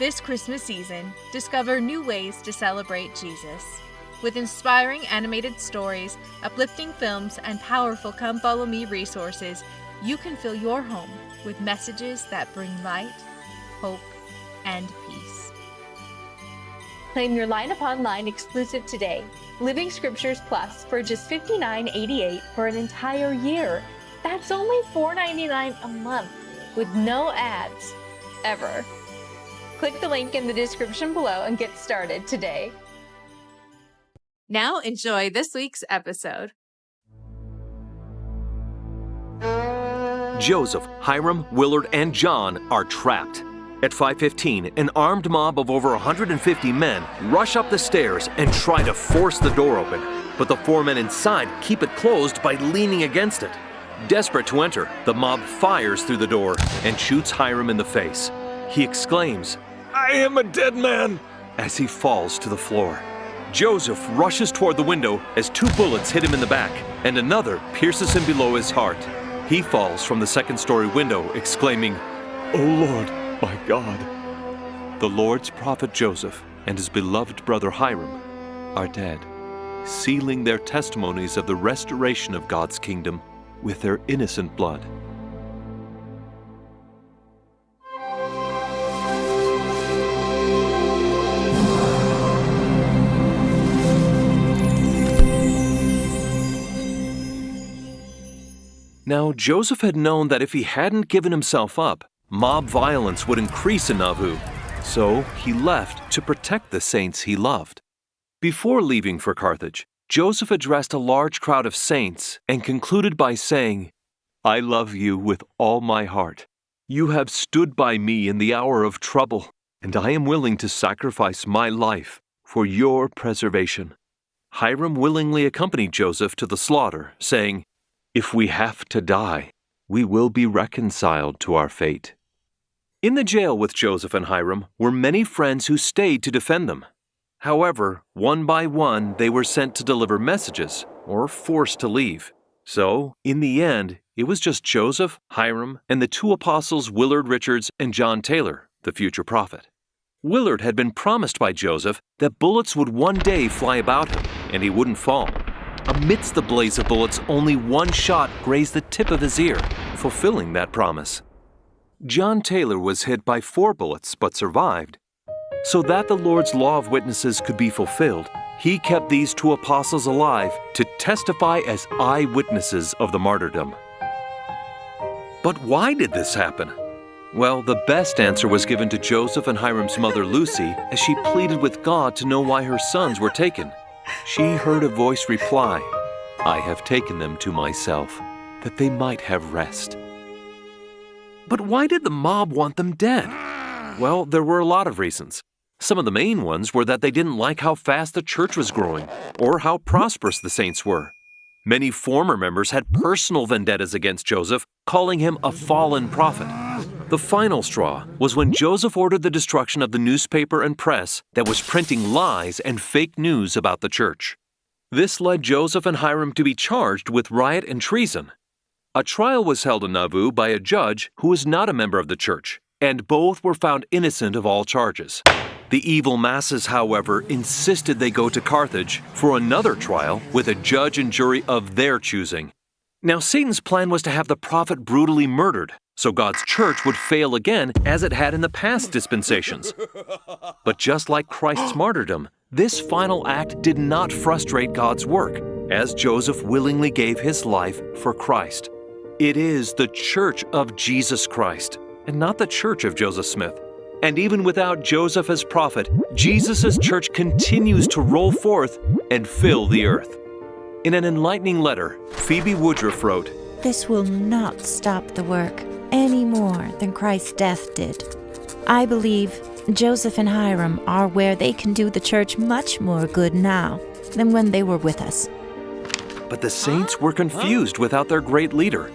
This Christmas season, discover new ways to celebrate Jesus. With inspiring animated stories, uplifting films, and powerful Come Follow Me resources, you can fill your home with messages that bring light, hope, and peace. Claim your Line Upon Line exclusive today. Living Scriptures Plus for just $59.88 for an entire year. That's only $4.99 a month with no ads, ever. Click the link in the description below and get started today. Now enjoy this week's episode. Joseph, Hiram, Willard, and John are trapped. At 5:15, an armed mob of over 150 men rush up the stairs and try to force the door open, but the 4 men inside keep it closed by leaning against it. Desperate to enter, the mob fires through the door and shoots Hiram in the face. He exclaims, "I am a dead man," as he falls to the floor. Joseph rushes toward the window as 2 bullets hit him in the back, and another pierces him below his heart. He falls from the second-story window, exclaiming, "O Lord, my God." The Lord's prophet Joseph and his beloved brother Hiram are dead, sealing their testimonies of the restoration of God's kingdom with their innocent blood. Now, Joseph had known that if he hadn't given himself up, mob violence would increase in Nauvoo, so he left to protect the saints he loved. Before leaving for Carthage, Joseph addressed a large crowd of saints and concluded by saying, "I love you with all my heart. You have stood by me in the hour of trouble, and I am willing to sacrifice my life for your preservation." Hiram willingly accompanied Joseph to the slaughter, saying, "If we have to die, we will be reconciled to our fate." In the jail with Joseph and Hiram were many friends who stayed to defend them. However, one by one, they were sent to deliver messages or forced to leave. So, in the end, it was just Joseph, Hiram, and the 2 apostles Willard Richards and John Taylor, the future prophet. Willard had been promised by Joseph that bullets would one day fly about him and he wouldn't fall. Amidst the blaze of bullets, only one shot grazed the tip of his ear, fulfilling that promise. John Taylor was hit by 4 bullets but survived. So that the Lord's law of witnesses could be fulfilled, he kept these 2 apostles alive to testify as eyewitnesses of the martyrdom. But why did this happen? Well, the best answer was given to Joseph and Hiram's mother Lucy as she pleaded with God to know why her sons were taken. She heard a voice reply, "I have taken them to myself, that they might have rest." But why did the mob want them dead? Well, there were a lot of reasons. Some of the main ones were that they didn't like how fast the church was growing, or how prosperous the saints were. Many former members had personal vendettas against Joseph, calling him a fallen prophet. The final straw was when Joseph ordered the destruction of the newspaper and press that was printing lies and fake news about the church. This led Joseph and Hiram to be charged with riot and treason. A trial was held in Nauvoo by a judge who was not a member of the church, and both were found innocent of all charges. The evil masses, however, insisted they go to Carthage for another trial with a judge and jury of their choosing. Now, Satan's plan was to have the prophet brutally murdered, so God's church would fail again as it had in the past dispensations. But just like Christ's martyrdom, this final act did not frustrate God's work, as Joseph willingly gave his life for Christ. It is the church of Jesus Christ, and not the church of Joseph Smith. And even without Joseph as prophet, Jesus' church continues to roll forth and fill the earth. In an enlightening letter, Phoebe Woodruff wrote, "This will not stop the work any more than Christ's death did. I believe Joseph and Hiram are where they can do the church much more good now than when they were with us." But the saints were confused without their great leader.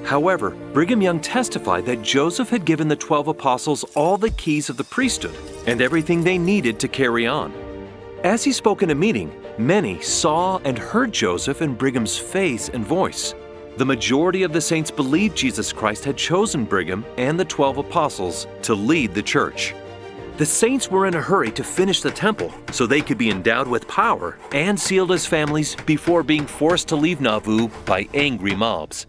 However, Brigham Young testified that Joseph had given the 12 apostles all the keys of the priesthood and everything they needed to carry on. As he spoke in a meeting, many saw and heard Joseph in Brigham's face and voice. The majority of the saints believed Jesus Christ had chosen Brigham and the 12 apostles to lead the church. The saints were in a hurry to finish the temple so they could be endowed with power and sealed as families before being forced to leave Nauvoo by angry mobs.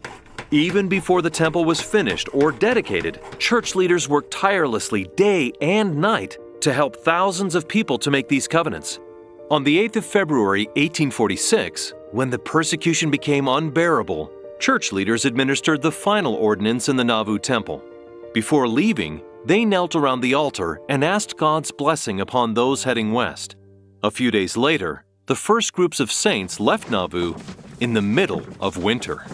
Even before the temple was finished or dedicated, church leaders worked tirelessly day and night to help thousands of people to make these covenants. On the 8th of February, 1846, when the persecution became unbearable, church leaders administered the final ordinance in the Nauvoo temple. Before leaving, they knelt around the altar and asked God's blessing upon those heading west. A few days later, the first groups of saints left Nauvoo in the middle of winter.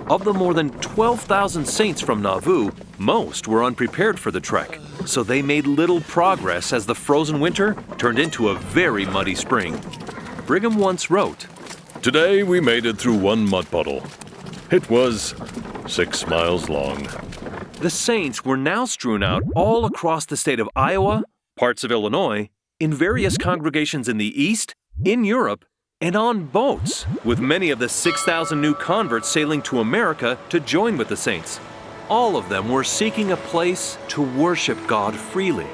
Of the more than 12,000 saints from Nauvoo, most were unprepared for the trek, so they made little progress as the frozen winter turned into a very muddy spring. Brigham once wrote, "Today we made it through one mud puddle. It was 6 miles long." The saints were now strewn out all across the state of Iowa, parts of Illinois, in various congregations in the East, in Europe, and on boats, with many of the 6,000 new converts sailing to America to join with the saints. All of them were seeking a place to worship God freely.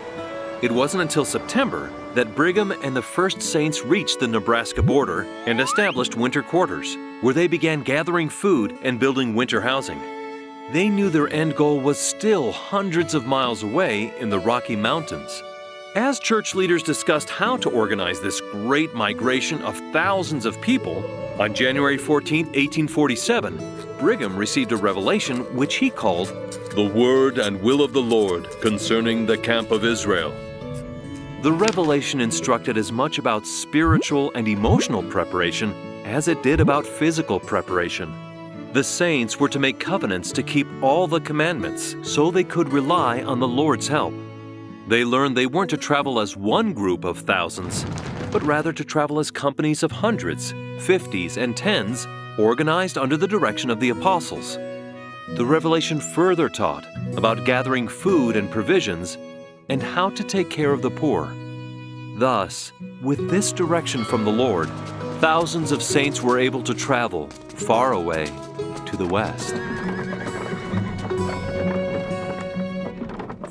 It wasn't until September that Brigham and the first saints reached the Nebraska border and established winter quarters, where they began gathering food and building winter housing. They knew their end goal was still hundreds of miles away in the Rocky Mountains. As church leaders discussed how to organize this great migration of thousands of people, on January 14, 1847, Brigham received a revelation which he called "The word and will of the Lord concerning the camp of Israel." The revelation instructed as much about spiritual and emotional preparation as it did about physical preparation. The saints were to make covenants to keep all the commandments so they could rely on the Lord's help. They learned they weren't to travel as one group of thousands, but rather to travel as companies of hundreds, 50s, and 10s, organized under the direction of the apostles. The revelation further taught about gathering food and provisions and how to take care of the poor. Thus, with this direction from the Lord, thousands of saints were able to travel far away to the west.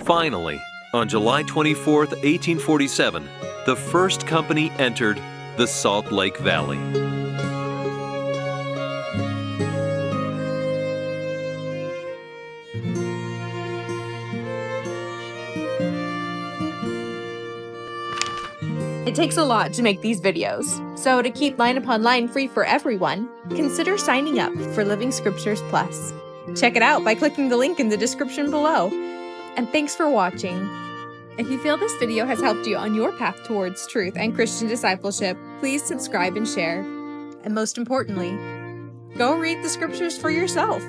Finally, on July 24, 1847, the first company entered the Salt Lake Valley. It takes a lot to make these videos, so to keep Line Upon Line free for everyone, consider signing up for Living Scriptures Plus. Check it out by clicking the link in the description below. And thanks for watching. If you feel this video has helped you on your path towards truth and Christian discipleship, please subscribe and share. And most importantly, go read the scriptures for yourself.